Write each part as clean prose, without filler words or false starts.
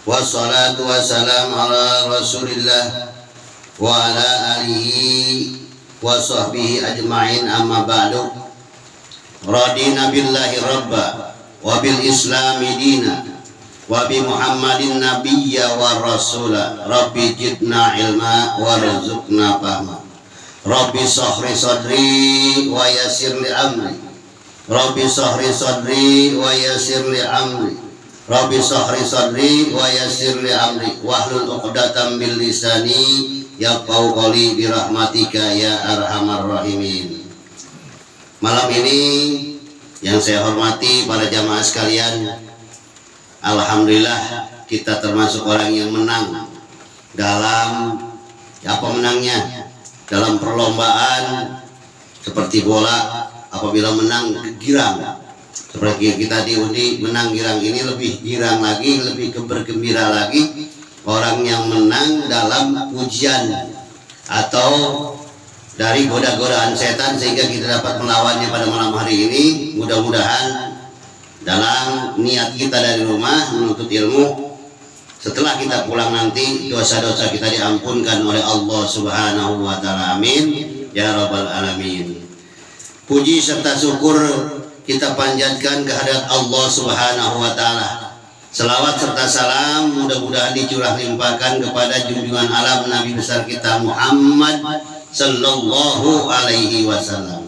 Wassalatu wassalamu ala Rasulillah wa ala alihi wa sahbihi ajma'in, amma ba'du. Radina billahi rabba wa bil islami dina wa bi Muhammadin nabiyya wa rasula. Rabbi jidna ilma wa rizukna fahma. Rabbi sahri sadri wa yasir li amri. Rabbi sahri sadri wa yasir li amri. Rabbi sahri sadri wa yassir li amri wahlul 'uqdatam min lisani yafqahu qawli bi rahmatika ya arhamar rahimin. Malam ini yang saya hormati para jamaah sekalian, alhamdulillah kita termasuk orang yang menang dalam menangnya? Dalam perlombaan seperti bola, apabila menang girang. Seperti kita diundi menang girang, ini lebih girang lagi, lebih bergembira lagi orang yang menang dalam ujian atau dari goda-godaan setan sehingga kita dapat melawannya pada malam hari ini. Mudah-mudahan dalam niat kita dari rumah menuntut ilmu, setelah kita pulang nanti dosa-dosa kita diampunkan oleh Allah Subhanahu wa Ta'ala. Amin ya rabbal alamin. Puji serta syukur kita panjatkan kehadirat Allah Subhanahu wa Ta'ala. Selawat serta salam mudah-mudahan dicurah limpahkan kepada junjungan alam Nabi besar kita Muhammad sallallahu alaihi wasallam.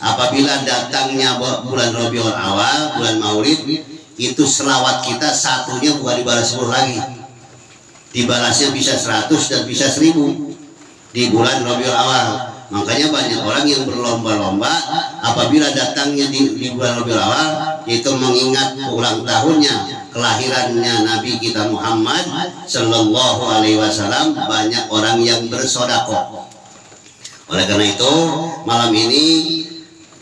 Apabila datangnya bulan Rabiul Awal, bulan Maulid, itu selawat kita satunya bukan dibalas 10 lagi. Dibalasnya bisa 100 dan bisa 1000 di bulan Rabiul Awal. Makanya banyak orang yang berlomba-lomba apabila datangnya di bulan Rabiul Awal itu mengingat ulang tahunnya, kelahirannya Nabi kita Muhammad sallallahu alaihi wasallam. Banyak orang yang bersedekah. Oleh karena itu malam ini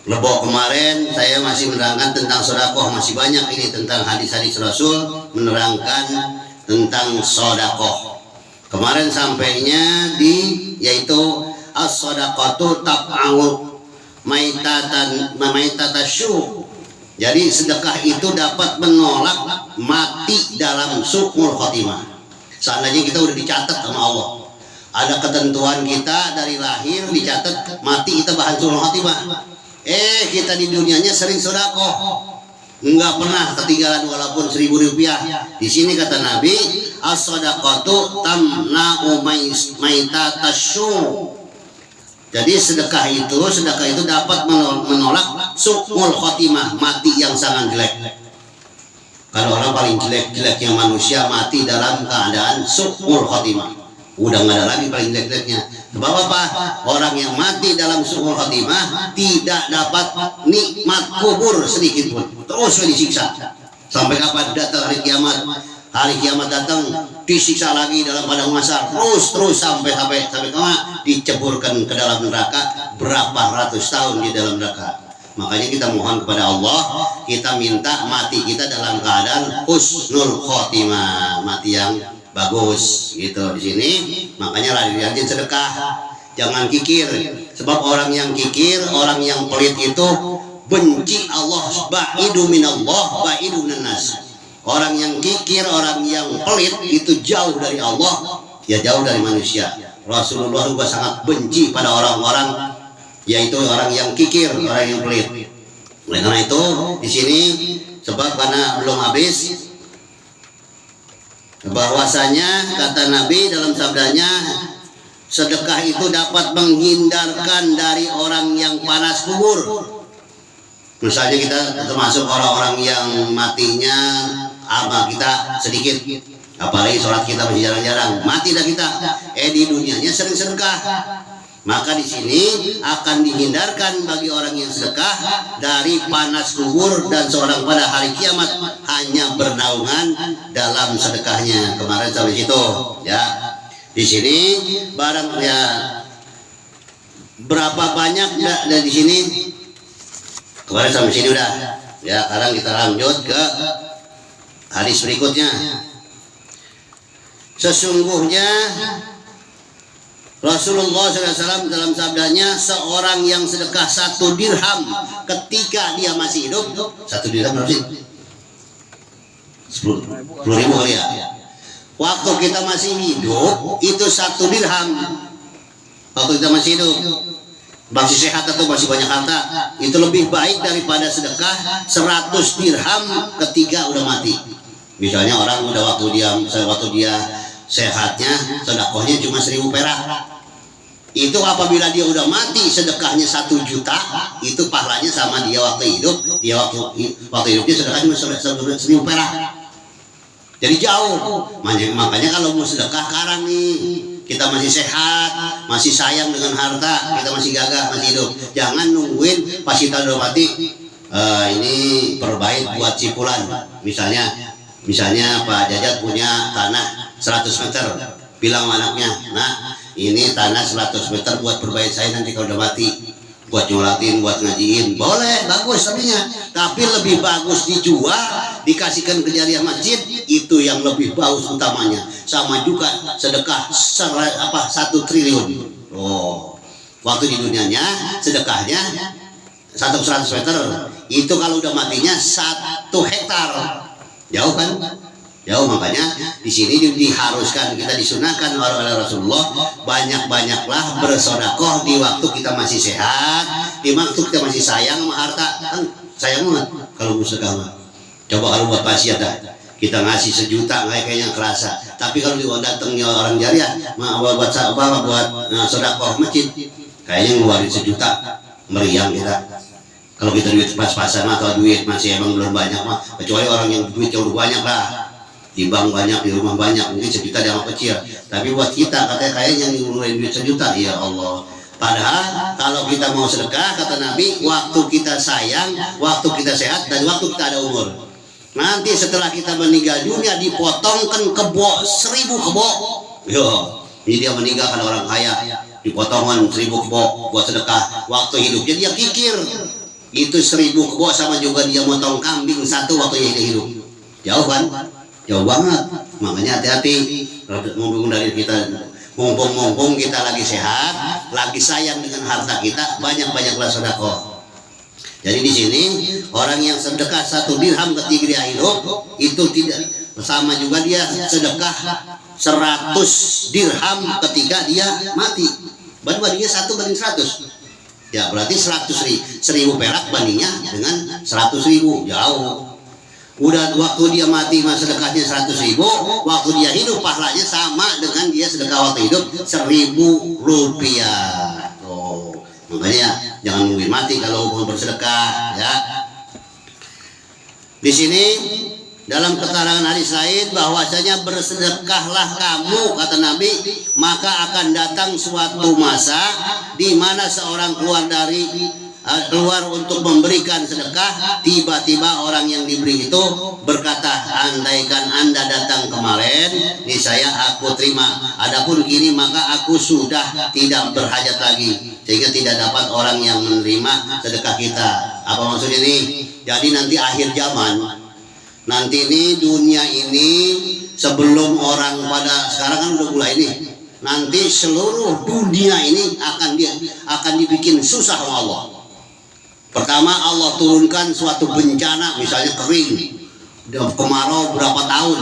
Lebo kemarin saya masih menerangkan tentang sedekah, masih banyak ini tentang hadis-hadis Rasul menerangkan tentang sedekah. Kemarin sampainya yaitu as-sadaqatu tab'u maitatasyu. Jadi sedekah itu dapat menolak mati dalam su'ul khotimah. Seandainya kita udah dicatat sama Allah, ada ketentuan kita dari lahir dicatat mati kita bahan su'ul khotimah. Kita di dunianya sering sedekah, enggak pernah ketinggalan walaupun 1000 rupiah. Di sini kata Nabi, as-sadaqatu tamna'u maitatasyu. Jadi sedekah itu dapat menolak su'ul khotimah, mati yang sangat jelek. Kalau orang paling jelek-jeleknya manusia mati dalam keadaan su'ul khotimah, udah nggak ada lagi paling jelek-jeleknya. Sebab apa? Orang yang mati dalam su'ul khotimah tidak dapat nikmat kubur sedikit pun, terus disiksa. Sampai kapan? Datang hari kiamat. Hari kiamat datang disiksa lagi dalam padang mahsyar, terus sampai kemana? Diceburkan ke dalam neraka berapa ratus tahun di dalam neraka. Makanya kita mohon kepada Allah, kita minta mati kita dalam keadaan husnul khotimah, mati yang bagus gitu. Di sini makanya rajin sedekah, jangan kikir. Sebab orang yang kikir, orang yang pelit itu benci Allah, ba'idu minallah, ba'idu minannas. Orang yang kikir, orang yang pelit itu jauh dari Allah, ya jauh dari manusia. Rasulullah juga sangat benci pada orang-orang yaitu orang yang kikir, orang yang pelit. Oleh karena itu di sini sebab karena belum habis, bahwasanya kata Nabi dalam sabdanya, sedekah itu dapat menghindarkan dari orang yang panas kubur. Misalnya kita termasuk orang-orang yang matinya amal kita sedikit, apalagi sholat kita masih jarang-jarang, mati dah kita. Di dunianya sering sedekah, maka di sini akan dihindarkan bagi orang yang sedekah dari panas kubur dan seorang pada hari kiamat hanya bernaungan dalam sedekahnya. Kemarin sampai situ ya. Di sini barang ya berapa banyak dari di sini. Kemarin sampai sini udah ya. Sekarang kita lanjut ke hadis berikutnya. Sesungguhnya Rasulullah SAW dalam sabdanya, seorang yang sedekah 1 dirham ketika dia masih hidup, 1 dirham berapa sih? 10.000 kali ya. Waktu kita masih hidup itu 1 dirham. Waktu kita masih hidup, masih sehat atau masih banyak harta, itu lebih baik daripada sedekah 100 dirham ketika udah mati. Misalnya orang udah waktu dia sehatnya sedekahnya cuma 1000 perak. Itu apabila dia udah mati sedekahnya 1 juta, itu pahalanya sama dia waktu hidup. Dia waktu hidupnya sedekahnya cuma 1000 perak. Jadi jauh. Makanya kalau mau sedekah sekarang nih, kita masih sehat, masih sayang dengan harta, kita masih gagah, masih hidup. Jangan nungguin pas kita udah mati. Ini perbaik buat cipulan. Misalnya Pak Jajat punya tanah 100 meter. Bilang anaknya, nah ini tanah 100 meter buat perbaik saya nanti kalau udah mati. Buat nyolatin, buat ngajiin, boleh, bagus tapi lebih bagus dijual, dikasihkan ke jariah masjid, itu yang lebih bagus utamanya. Sama juga sedekah 1 triliun. Waktu di dunianya sedekahnya 100 meter, itu kalau udah matinya 1 hektar. Jauh kan? Jauh. Makanya di sini diharuskan, kita disunahkan oleh Rasulullah, banyak-banyaklah bersedekah di waktu kita masih sehat, di waktu kita masih sayang sama harta. Kan sayang banget kalau bersedekah. Coba kalau buat pasien kita ngasih 1 juta kayaknya kerasa. Tapi kalau datangnya orang jariah buat sedekah masjid, kayaknya ngeluarin 1 juta meriang kita. Kalau kita duit pas-pasan atau duit masih emang belum banyak mah, kecuali orang yang duit jauh banyak lah. Di bank banyak, di rumah banyak, mungkin 1 juta dianggap kecil. Tapi buat kita katanya kayaknya ngeluarin duit 1 juta, ya Allah. Padahal kalau kita mau sedekah, kata Nabi, waktu kita sayang, waktu kita sehat, dan waktu kita ada umur. Nanti setelah kita meninggal dunia dipotongkan kebo 1000 kebo. Yo, ini dia meninggal kan orang kaya, dipotongkan 1000 kebo buat sedekah. Waktu hidupnya dia kikir. Itu 1000 kebo sama juga dia motong kambing 1 waktu dia hidup. Jauh kan? Jauh banget. Makanya hati-hati. Mumpung dari kita, mumpung kita lagi sehat, lagi sayang dengan harta kita, banyak-banyaklah sedekah. Jadi di sini orang yang sedekah 1 dirham ketika dia hidup, itu tidak sama juga dia sedekah 100 dirham ketika dia mati. Bandingnya 1 banding 100. Ya berarti 100.000 perak bandingnya dengan 100.000, jauh. Udah waktu dia mati mah sedekahnya 100.000, waktu dia hidup pahalanya sama dengan dia sedekah waktu hidup 1.000 rupiah. Makanya jangan nungguin mati kalau mau bersedekah, ya. Di sini dalam keterangan hadis lain bahwasanya bersedekahlah kamu, kata Nabi, maka akan datang suatu masa di mana seorang keluar untuk memberikan sedekah, tiba-tiba orang yang diberi itu berkata, andaikan Anda datang kemarin, niscaya aku terima. Adapun gini maka aku sudah tidak berhajat lagi, sehingga tidak dapat orang yang menerima sedekah kita. Apa maksudnya ini? Jadi nanti akhir zaman, nanti ini dunia ini sebelum orang pada sekarang kan udah mulai nih, nanti seluruh dunia ini akan dibikin susah sama Allah. Pertama Allah turunkan suatu bencana, misalnya kering, kemarau berapa tahun,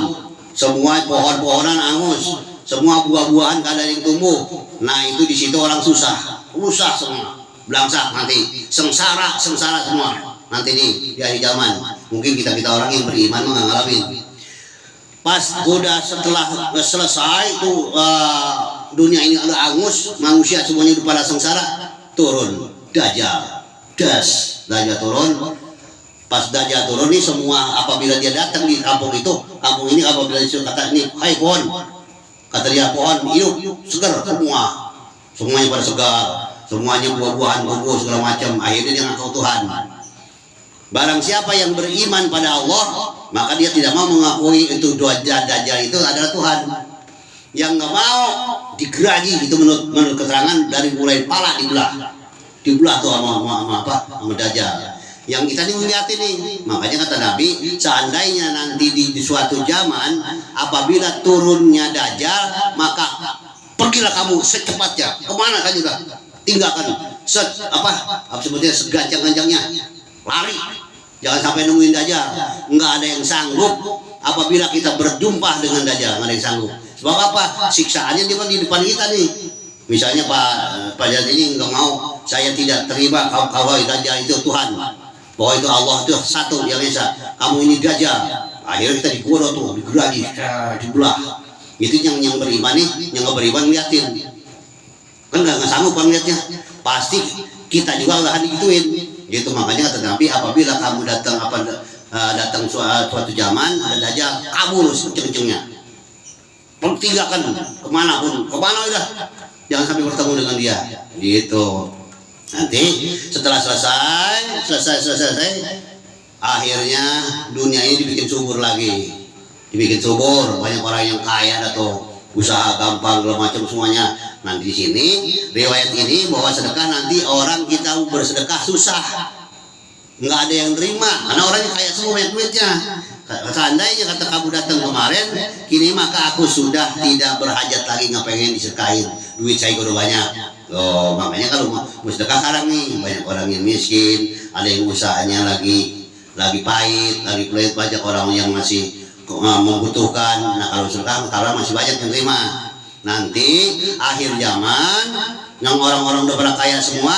semua pohon-pohonan angus, semua buah-buahan kada ada yang tumbuh. Nah itu di situ orang susah semua, belangsak nanti, sengsara semua. Nanti nih di akhir zaman, mungkin kita orang yang beriman ngalamin. Pas udah setelah selesai itu dunia ini ada angus, manusia semuanya udah pada sengsara, turun Dajjal. Dajjal turun. Pas Dajjal turun nih, semua apabila dia datang di kampung ini apabila disuruh kata ini, hai pohon, kata dia pohon hidup segar semuanya pada segar, semuanya buah-buahan tumbuh segala macam. Akhirnya dia ngaku Tuhan. Barang siapa yang beriman pada Allah, maka dia tidak mau mengakui itu Dajjal itu adalah Tuhan. Yang nggak mau digeragi, itu menurut keterangan dari mulai pala dibelah tuh sama Dajjal. Yang kita ini melihat ini, makanya kata Nabi, seandainya nanti di suatu zaman apabila turunnya Dajjal, maka pergilah kamu secepatnya. Kemana kan juga? Tinggalkan sebetulnya segancang-gancangnya, lari. Jangan sampai nemuin Dajjal. Enggak ada yang sanggup apabila kita berjumpa dengan Dajjal, nggak ada yang sanggup. Sebab apa? Siksaannya di depan kita nih. Misalnya Pak Dajjal ini nggak mau, saya tidak terima kalau Dajjal itu Tuhan, bahwa itu Allah itu satu yang esa, kamu ini Dajjal. Akhirnya kita digoda tuh, digeragi, dibelah. Itu yang beriman nih, yang nggak beriman ngeliatin, kan nggak sanggup kan ngeliatnya. Pasti kita juga nggak digituin. Gitu makanya kata Nabi, apabila kamu datang datang suatu zaman ada Dajjal, kabur sekenceng-kencengnya. Tinggalkan kemana udah, jangan sampai bertemu dengan dia. Gitu. Nanti setelah selesai, akhirnya dunia ini dibikin subur lagi, banyak orang yang kaya atau usaha gampang segala macam semuanya. Nanti di sini riwayat ini bahwa sedekah nanti orang kita bersedekah susah, nggak ada yang terima karena orangnya kaya semua, banyak duitnya. Seandainya kata kamu datang kemarin, kini maka aku sudah tidak berhajat lagi nggak pengen disedekahin, duit saya udah banyak. Oh, makanya kalau mau sedekah sekarang nih banyak orang yang miskin, ada yang usahanya lagi pahit, lagi pelit, banyak orang yang masih membutuhkan. Nah kalau sedekah kalau masih banyak yang terima. Nanti akhir zaman yang orang-orang udah pada kaya semua,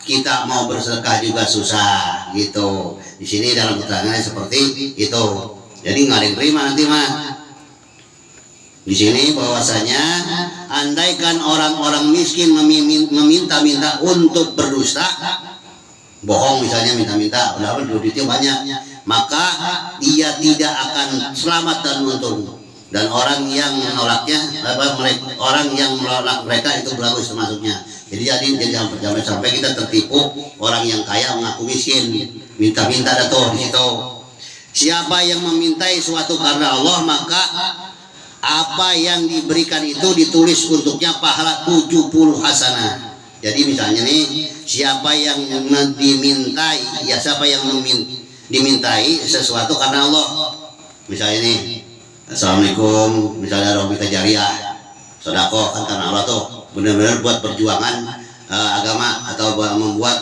kita mau bersedekah juga susah gitu. Di sini dalam keterangannya seperti itu. Jadi nggak ada yang terima nanti mah. Di sini bahwasanya andaikan orang-orang miskin meminta-minta untuk berdusta, bohong misalnya minta-minta, padahal duitnya banyak, maka dia tidak akan selamat dan untung. Dan orang yang menolaknya, orang yang menolak mereka itu bagus termasuknya. Jadi jangan sampai kita tertipu orang yang kaya mengaku miskin, minta-minta datuh di situ. Siapa yang memintai suatu karena Allah, maka apa yang diberikan itu ditulis untuknya pahala 70 hasanah. Jadi misalnya nih, siapa yang dimintai, ya siapa yang dimintai sesuatu karena Allah. Misalnya nih, assalamualaikum, misalnya Robi Kajariah, sedekah kan karena Allah tuh, benar-benar buat perjuangan agama atau membuat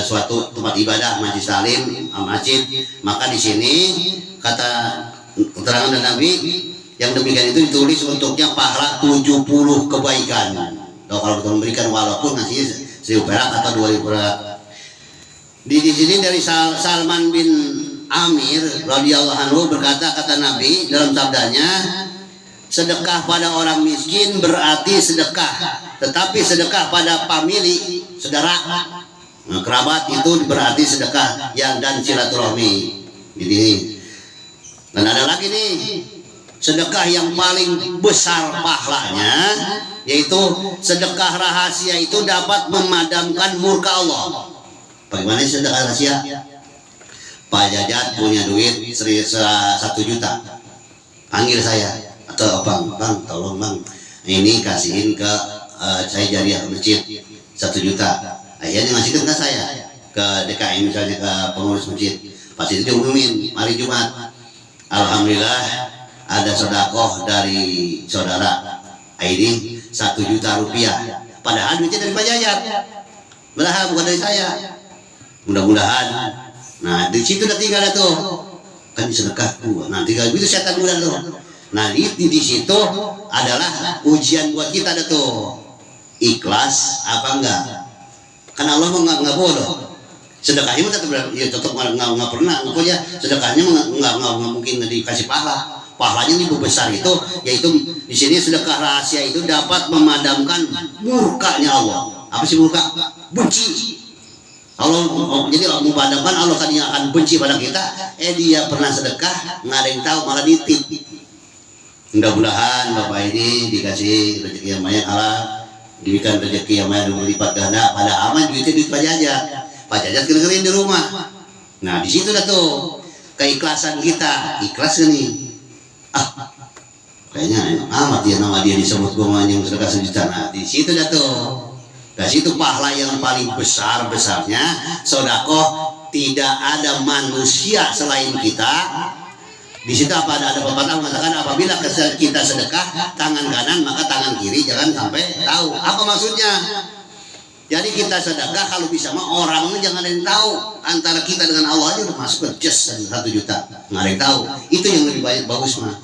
suatu tempat ibadah, majlis salim, masjid. Maka di sini kata keterangan dan Nabi, yang demikian itu ditulis untuknya pahala 70 kebaikan. Kalau kita memberikan walaupun ngasih 1000 perak atau 2000 perak. Di sini dari Salman bin Amir radhiyallahu anhu berkata, kata Nabi dalam sabdanya, sedekah pada orang miskin berarti sedekah, tetapi sedekah pada famili, saudara, kerabat itu berarti sedekah yang dan silaturahmi. Jadi, dan ada lagi nih, sedekah yang paling besar pahalanya, yaitu sedekah rahasia itu dapat memadamkan murka Allah. Bagaimana sedekah rahasia? Pak Jajat punya duit 1 juta, panggil saya, atau bang tolong bang, ini kasihin ke saya jariah masjid 1 juta. Akhirnya ngasihkan ke saya, ke DKI misalnya, ke pengurus masjid. Pas itu diumumin hari Jumat, alhamdulillah ada sedekah dari saudara Aidi 1 juta rupiah. Padahal duitnya dari Pak Jajat, belahan bukan dari saya. Mudah-mudahan. Nah di situ udah tinggal tuh, kan sedekahku. Nah tinggal itu setan udah tuh. Nah di situ adalah ujian buat kita ada tuh, ikhlas apa enggak. Karena Allah nggak bodoh. Sedekahnya tetap nggak pernah, pokoknya sedekahnya nggak mungkin dikasih pahala. Pahalanya lebih besar itu, yaitu di sini sedekah rahasia itu dapat memadamkan murkanya Allah. Apa sih murka? Benci. Allah, jadi memadamkan Allah tadinya akan benci pada kita, dia pernah sedekah nggak ada yang tahu, malah nitip. Mudah-mudahan Bapak ini dikasih rezeki yang banyak, Allah diberikan rezeki yang banyak berlipat ganda. Pada aman duitnya duit Pak Jajat. Pak Jajat kering di rumah. Nah di situ dah tuh keikhlasan kita, ikhlas nih. Kayaknya amat ya nama dia disebut gua yang sedekah 1 juta. Nah di situ dah tuh. Dari situ pahala yang paling besarnya sedekah, tidak ada manusia selain kita. Di situ ada pepatah mengatakan, apabila kita sedekah tangan kanan maka tangan kiri jangan sampai tahu. Apa maksudnya? Jadi kita sedekah kalau bisa mah orangnya jangan ada yang tahu. Antara kita dengan Allah aja udah masuk ke just 1 juta, nggak ada yang tahu. Itu yang lebih banyak bagus mah.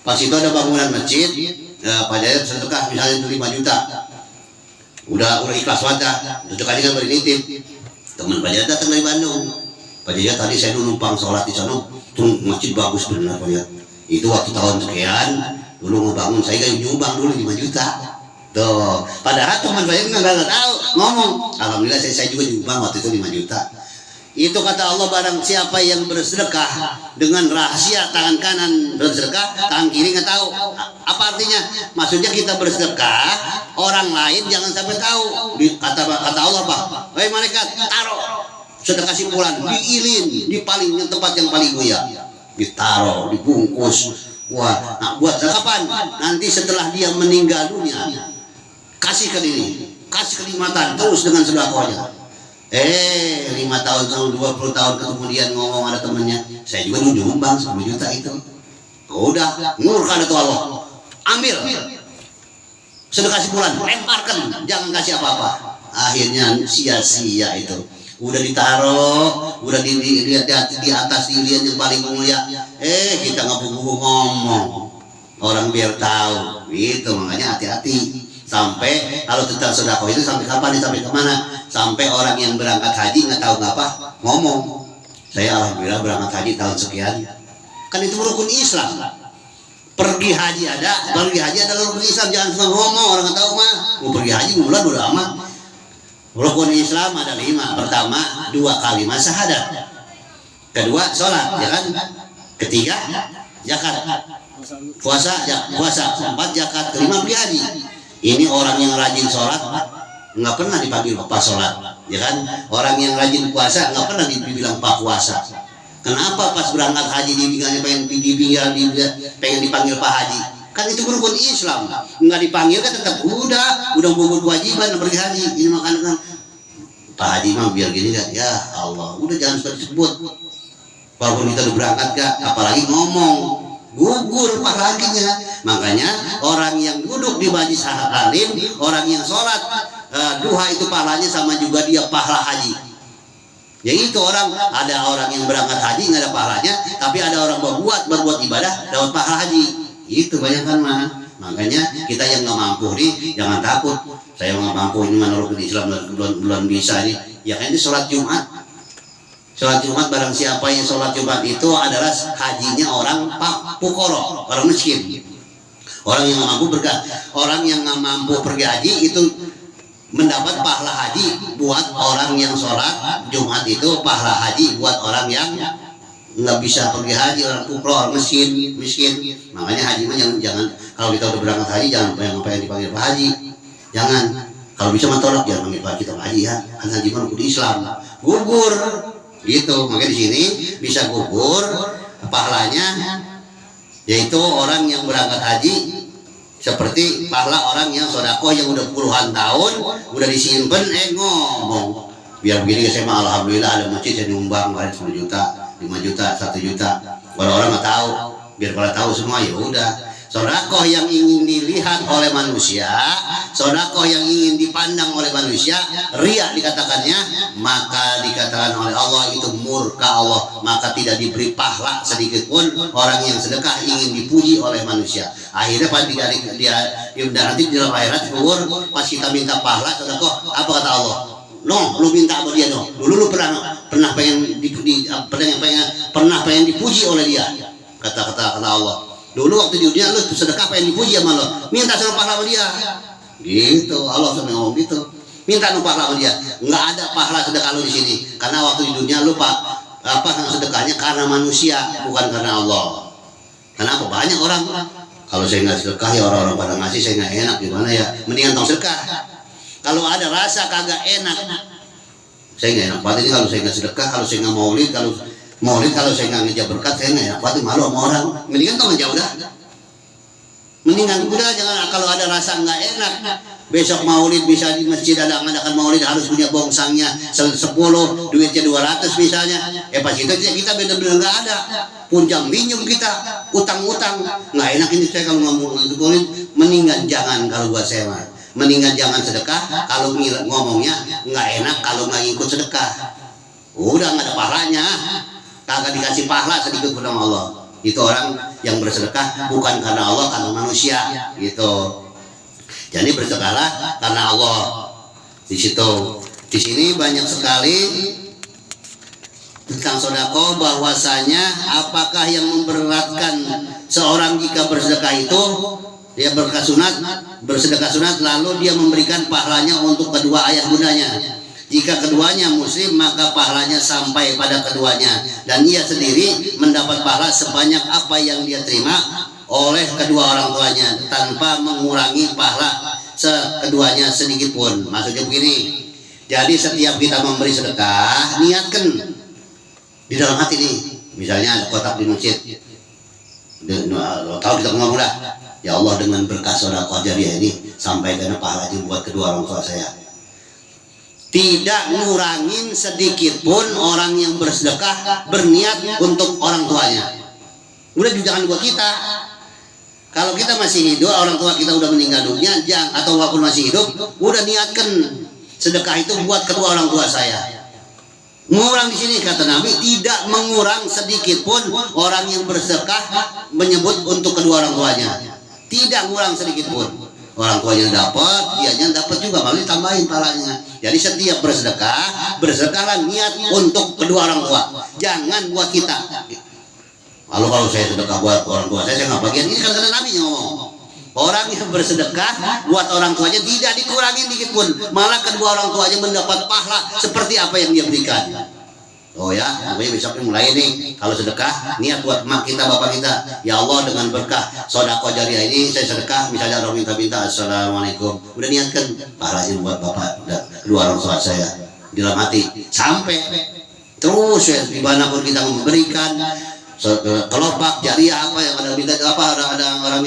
Pas itu ada bangunan masjid, ya, Pak Jaya sedekah misalnya itu 5 juta. Udah ikhlas wajah, sedekahnya kan beri nitip. Teman Pak Jaya datang dari Bandung. Pak Jaya tadi saya numpang sholat di sana, tuh masjid bagus benar Pak Jaya. Itu waktu tahun sekian, dulu ngebangun saya kan nyumbang dulu 5 juta. Tuh, padahal teman saya nggak tahu ngomong. Alhamdulillah saya juga nyumbang waktu itu 5 juta. Itu kata Allah, barang siapa yang bersedekah dengan rahasia tangan kanan bersedekah, tangan kiri nggak tahu. Apa artinya? Maksudnya kita bersedekah, orang lain jangan sampai tahu. Kata Allah Pak, wahai malaikat, taruh sedekah simpulan di ilin, di paling tempat yang paling mulia, ditaruh, dibungkus. Wah, nah buat kapan? Nanti setelah dia meninggal dunia. Kasihkan ini, kasih kenikmatan terus dengan sedekahnya. 5 tahun sampai 20 tahun kemudian ngomong ada temennya, saya juga nyumbang 10 juta itu. Udah, murka itu Allah. Ambil. Sedekah simpulan, lemparkan, jangan kasih apa-apa. Akhirnya sia-sia itu. Udah ditaruh, udah di atas lilian yang paling mulia. Kita nggak ngomong. Orang biar tahu. Itu makanya hati-hati. Sampai kalau tentang sedekah itu sampai kapan nih, sampai kemana? Sampai orang yang berangkat haji nggak tahu ngapa ngomong, saya alhamdulillah berangkat haji tahun sekian. Kan itu rukun Islam. Pergi haji adalah rukun Islam. Jangan cuma ngomong, orang nggak tahu mah mau pergi haji mulai udah amat. Rukun Islam ada 5. Pertama 2 kalimat syahadat. Kedua sholat, ya kan? Ketiga zakat, puasa. 4 zakat. Kelima pergi haji. Ini orang yang rajin sholat nggak pernah dipanggil Pak sholat, ya kan? Orang yang rajin puasa nggak pernah dibilang Pak puasa. Kenapa pas berangkat haji pengen dipanggil Pak Haji? Kan itu rukun Islam. Nggak dipanggil kan tetap udah gugur kewajiban pergi haji. Ini makanya Pak Haji mah biar gini kan, ya Allah, udah jangan sebut. Walaupun kita udah berangkat gak, apalagi ngomong. Gugur pahalanya. Makanya orang yang duduk di majlis taklim, orang yang sholat duha itu pahalanya sama juga dia pahala haji. Yaitu ada orang yang berangkat haji nggak ada pahalanya, tapi ada orang berbuat ibadah dapat pahala haji. Itu banyak kan mah. Makanya kita yang nggak mampu nih jangan takut. Saya nggak mampu ini mana rukun Islam belum bisa nih. Ya kan ini sholat Jumat. Sholat Jumat, barang siapa yang sholat Jumat itu adalah hajinya orang pukoro, orang miskin, orang yang nggak mampu pergi haji itu mendapat pahala haji buat orang yang sholat Jumat itu pahala haji buat orang yang nggak bisa pergi haji, orang pukoro, orang miskin. Makanya haji mah jangan kalau kita udah berangkat haji jangan pengen dipanggil Pak Haji, jangan. Kalau bisa mentolak jangan panggil Pak kita Pak Haji ya, kan haji mah di Islam gugur. Gitu, makanya di sini bisa gugur pahalanya, yaitu orang yang berangkat haji seperti pahala orang yang sedekah yang udah puluhan tahun udah disimpan ngomong biar begini. Saya mah alhamdulillah ada masjid saya nyumbang 10 juta, 5 juta, 1 juta. Orang nggak tahu, biar pada tahu semua. Ya udah, sedekah yang ingin dilihat oleh manusia, sedekah yang ingin dipandang oleh manusia, riya dikatakannya, maka dikatakan oleh Allah itu murka Allah, maka tidak diberi pahala sedikit pun. Orang yang sedekah ingin dipuji oleh manusia, akhirnya pas dia nanti di dalam akhirat keluar pas kita minta pahala sedekah, apa kata Allah? No, lu minta sama dia no. Dulu lu pernah pengen dipuji oleh dia. Kata Allah. Dulu waktu di dunia lu sedekah pengen dipuji sama lo, minta sama pahala dia. Gitu, Allah sampai ngomong gitu. Minta pahala sama dia. Nggak ada pahala sedekah lu di sini. Karena waktu di dunia lu sedekahnya karena manusia, bukan karena Allah. Kenapa? Banyak orang kalau saya nggak sedekah ya orang-orang pada ngasih saya nggak enak, gimana ya? Mendingan tong sedekah. Kalau ada rasa kagak enak, saya nggak enak banget ini kalau saya nggak sedekah, kalau saya nggak maulid, kalau saya nggak ngejak berkat, saya nggak enak banget, malu sama orang. Mendingan tong aja udah. Mendingan udah, jangan kalau ada rasa nggak enak. Besok maulid bisa di masjid ada ngadakan maulid harus punya bongsangnya 10, duitnya 200 misalnya. Pas itu kita bener-bener nggak ada. Punjang minjem kita, utang-utang. Nggak enak ini saya kalau ngomong maulid, mendingan jangan kalau buat saya mah. Mendingan jangan sedekah kalau ngomongnya nggak enak kalau nggak ikut sedekah. Udah nggak ada pahalanya, kagak dikasih pahala sedikit pun sama Allah. Itu orang yang bersedekah bukan karena Allah, karena manusia gitu. Jadi bersedekahlah karena Allah. Di situ, di sini banyak sekali tentang sedekah, bahwasanya apakah yang memberatkan seorang jika bersedekah itu dia bersedekah sunat lalu dia memberikan pahalanya untuk kedua ayah bundanya. Jika keduanya muslim maka pahalanya sampai pada keduanya dan ia sendiri mendapat pahala sebanyak apa yang dia terima oleh kedua orang tuanya tanpa mengurangi pahala keduanya sedikit pun. Maksudnya begini, jadi setiap kita memberi sedekah niatkan di dalam hati nih, misalnya ada kotak di masjid, tahu kita ngomong dah, ya Allah dengan berkah sedekah jariah ini sampaikan pahalanya buat kedua orang tua saya. Tidak ngurangin sedikit pun orang yang bersedekah berniat untuk orang tuanya. Udah jangan buat kita. Kalau kita masih hidup, orang tua kita udah meninggal dunia, atau walaupun masih hidup, udah niatkan sedekah itu buat kedua orang tua saya. Mengurang di sini kata Nabi, tidak mengurang sedikit pun orang yang bersedekah menyebut untuk kedua orang tuanya. Tidak ngurang sedikit pun. Orang tuanya dapat, dianya dapat juga, malah ditambahin pahalanya. Jadi setiap bersedekah, bersedekahlah niat untuk kedua orang tua, jangan buat kita. Lalu kalau saya sedekah buat orang tua saya nggak bagian ini, kan kata Nabi ngomong. Orang yang bersedekah buat orang tuanya tidak dikurangin dikit pun, malah kedua orang tuanya mendapat pahala seperti apa yang dia berikan. Oh ya, pokoknya besoknya mulai nih kalau sedekah niat buat mak kita, bapak kita, ya Allah dengan berkah sedekah jariah ini saya sedekah, misalnya orang minta assalamualaikum, udah niatkan pahalanya buat bapak dan kedua orang tua saya di dalam hati, sampai terus ya dimanapun kita memberikan kelopak jariah apa yang ada minta ada orang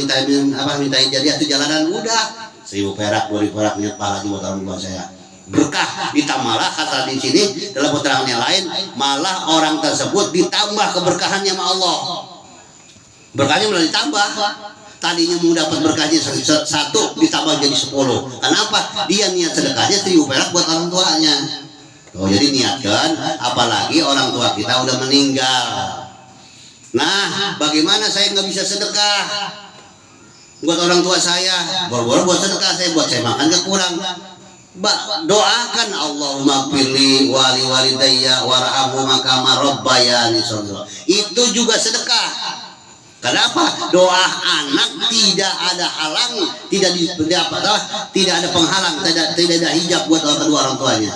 mintain jariah itu jalanan, udah 1.000 perak 2.000 perak niat pahala buat orang tua saya. Berkah ditambahlah, kata di sini dalam keterangan yang lain, malah orang tersebut ditambah keberkahannya sama Allah. Berkahnya malah ditambah. Tadinya mau dapat berkahnya 1 ditambah jadi 10. Kenapa? Dia niat sedekahnya 1.000 perak buat orang tuanya. Oh, jadi niatkan, apalagi orang tua kita udah meninggal. Nah, bagaimana saya nggak bisa sedekah buat orang tua saya? Boro-boro buat sedekah buat saya makan kekurang. Doakan Allahumma pilih wali walidayya warhamhuma kama rabbayani shaghira. Itu juga sedekah. Kenapa? Doa anak tidak ada halang, tidak ada penghalang, tidak ada hijab buat kedua orang tuanya.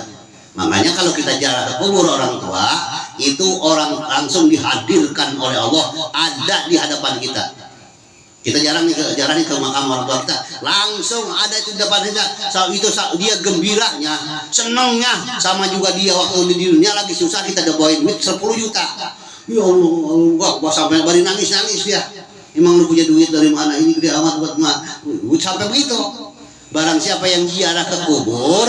Makanya kalau kita jarah ke kubur orang tua, itu orang langsung dihadirkan oleh Allah, ada di hadapan kita. Kita jarang nih ke makam orang tua kita, langsung ada di depan kita. Itu dia gembiranya, senangnya, sama juga dia waktu di dunia lagi susah kita udah bawain duit 10 juta. Ya Allah, gua sampai bari nangis dia. Emang lu punya duit dari mana, ini gede amat buat sampai begitu. Barang siapa yang ziarah ke kubur,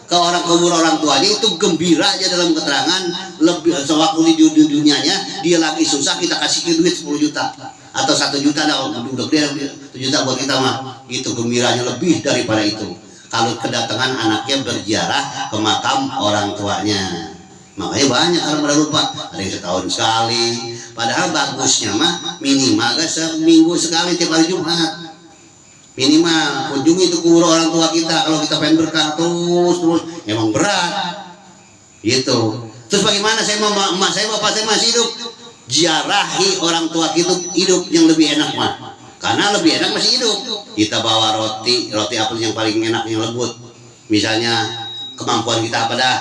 ke kubur orang tuanya itu gembira aja dalam keterangan lebih sewaktu di dunianya dia lagi susah kita kasih duit 10 juta atau 1 juta udah gede 1 juta buat kita mah, itu gembiranya lebih daripada itu kalau kedatangan anaknya berziarah ke makam orang tuanya. Makanya banyak orang pada lupa, ada yang setahun sekali, padahal bagusnya mah minimal seminggu sekali tiap hari Jumat. Minimal kunjungi itu kubur orang tua kita kalau kita pengen berkah terus emang berat gitu. Terus bagaimana saya mau emak saya bapak saya masih hidup, ziarahi orang tua kita hidup yang lebih enak mah, karena lebih enak masih hidup. Kita bawa roti apa yang paling enak yang lembut, misalnya kemampuan kita apa dah,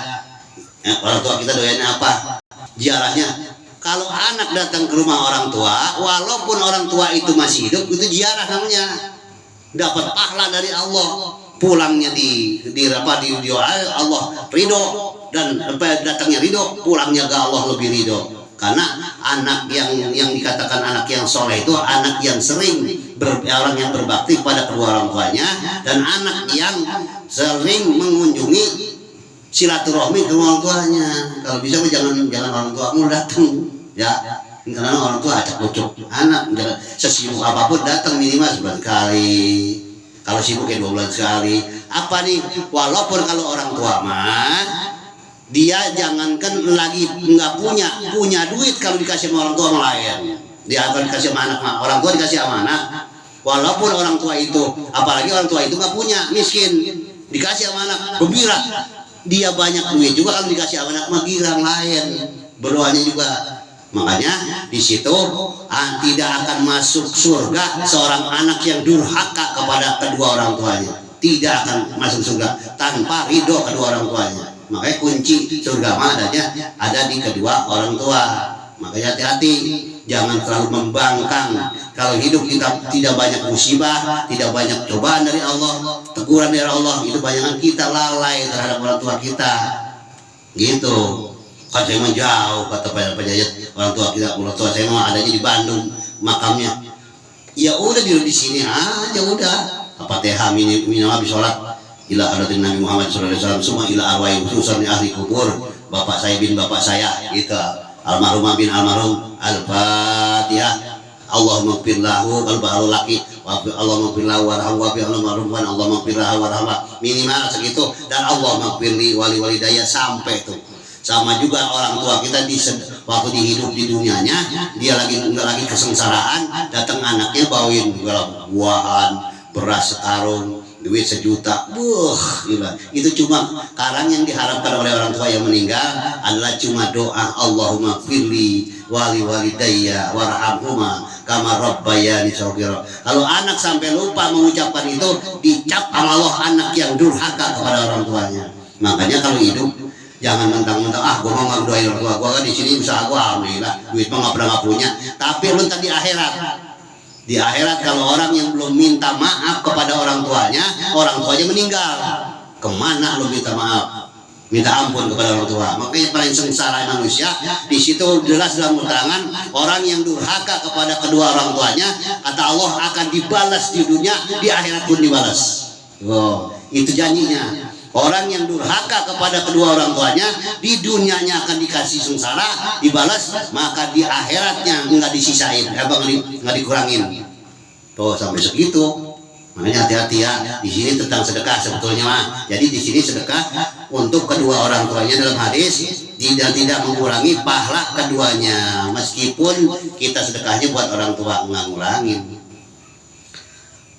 orang tua kita doyannya apa, ziarahnya. Kalau anak datang ke rumah orang tua walaupun orang tua itu masih hidup, itu ziarah namanya, dapat pahala dari Allah. Pulangnya di Allah ridho, dan datangnya ridho, pulangnya ke Allah lebih ridho. Karena anak yang dikatakan anak yang soleh itu anak yang sering orang yang berbakti pada kedua orang tuanya, dan anak yang sering mengunjungi silaturahmi ke orang tuanya. Kalau bisa jangan orang tuamu datang ya, karena orang tua ajak lucu anak, sesibuk apapun datang minimal sebulan kali. Kalau sibuk ya 2 bulan sekali. Apa nih? Walaupun kalau orang tua mah dia jangankan lagi nggak punya duit, kalau dikasih sama orang tua lain. Dia akan dikasih sama anak, orang tua dikasih sama anak. Walaupun orang tua itu, apalagi orang tua itu nggak punya, miskin, dikasih sama anak gembira. Dia banyak duit juga, kalau dikasih sama anak mah girang lain. Berdoanya juga. Makanya di situ tidak akan masuk surga seorang anak yang durhaka kepada kedua orang tuanya. Tidak akan masuk surga tanpa ridho kedua orang tuanya. Makanya kunci surga mah ada di kedua orang tua. Makanya hati-hati, jangan terlalu membangkang. Kalau hidup kita tidak banyak musibah, tidak banyak cobaan dari Allah, teguran dari Allah, itu banyak kita lalai terhadap orang tua kita. Gitu. Kan saya mah jauh, kata Pak Jayat, orang tua saya mah adanya di Bandung makamnya. Ya udah di sini aja udah. Al-Fatihah minum habis sholat ila hadatin Nabi Muhammad SAW, semua ila arwah khususan ahli kubur, bapak saya bin bapak saya gitu, almarhum bin almarhum. Al-Fatihah. Allahumma gfir lahu, kalau baru laki Allahumma gfir lahu warhamhu wa almarhum, Allahumma gfir lahu warhamhu, minimal segitu. Dan Allahumma gfir li wali walidayya, sampai tuh. Sama juga orang tua kita waktu hidup di dunianya, dia lagi kesengsaraan, datang anaknya bawain buahan, beras sekarung, duit 1 juta. Gila. Itu cuma karang yang diharapkan oleh orang tua yang meninggal adalah cuma doa Allahumma firli wali walidayya warhamhuma kama rabbayani shaghira. Kalau anak sampai lupa mengucapkan itu, dicap sama Allah anak yang durhaka kepada orang tuanya. Makanya kalau hidup jangan mentang-mentang gua mau ngedoain orang tua gua, kan di sini usaha gua alhamdulillah, duit mah nggak punya. Tapi lu tadi di akhirat kalau orang yang belum minta maaf kepada orang tuanya meninggal, kemana lu minta maaf, minta ampun kepada orang tua? Makanya paling sengsara manusia di situ jelas dalam keterangan, orang yang durhaka kepada kedua orang tuanya, kata Allah akan dibalas di dunia, di akhirat pun dibalas. Itu janjinya. Orang yang durhaka kepada kedua orang tuanya, di dunianya akan dikasih sengsara, dibalas, maka di akhiratnya nggak disisain, nggak dikurangin. Tuh sampai segitu. Makanya hati-hati ya. Di sini tentang sedekah sebetulnya mah. Jadi di sini sedekah untuk kedua orang tuanya dalam hadis tidak mengurangi pahala keduanya, meskipun kita sedekahnya buat orang tua nggak ngurangin.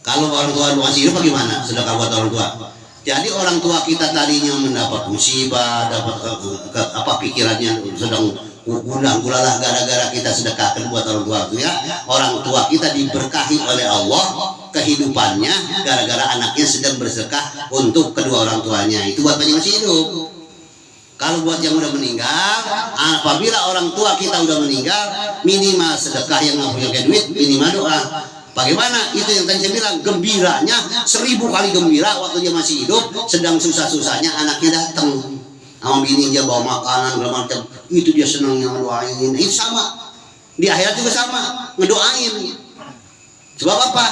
Kalau orang tua masih hidup bagaimana sedekah buat orang tua? Jadi orang tua kita tadinya mendapat musibah, dapat pikirannya sedang gulalah gara-gara kita sedekahkan buat orang tua itu ya. Orang tua kita diberkahi oleh Allah kehidupannya gara-gara anaknya sedang bersedekah untuk kedua orang tuanya. Itu buat yang masih hidup. Kalau buat yang udah meninggal, apabila orang tua kita udah meninggal, minimal sedekah, yang nggak punya duit minimal doa. Bagaimana? Itu yang tadi saya bilang, gembiranya 1000 kali gembira waktu dia masih hidup, sedang susah-susahnya anaknya datang sama bini dia bawa makanan segala macam, itu dia senangnya ngedoain. Itu sama di akhirat juga sama, ngedoain. Sebab apa?